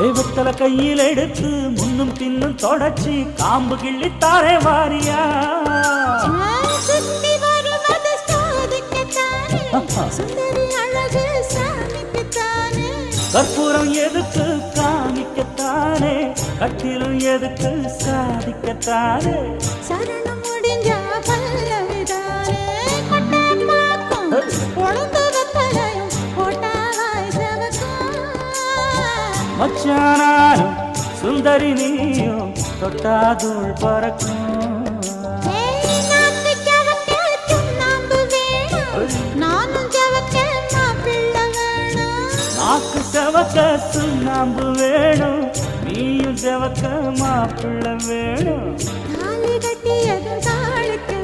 தெய்வத்தல கையில் எடுத்து முன்னும் பின்னும் தொடச்சி காம்பு கிள்ளித்தாரே வாரியா சுத்தி வருவது சாதிக்கத்தானே சுந்தரி அழகு சாமிக்குத்தானே கற்பூரம் எதுக்கு காமிக்கத்தானே கட்டிலும் எதுக்கு சாதிக்கத்தானே சரணம் முடிஞ்சா பல்லவிதானே கொட்டை பாக்கும் பொழுது வெத்தலையும் போட்டாவாய் செவக்கும் மச்சானாரும் சுந்தரி நீயும் தொட்டாதூள் பறக்கும் நாக்கு ஜவக்க சுண்ணாம்பு வேணும் நானும் ஜவக்க மாப்பிள்ளை வேணும் நாக்கு செவக்க சுண்ணாம்பு வேணும் நீயும் செவக்க மாப்பிள்ளை வேணும் தாலி கட்டியதும் தாளுக்கு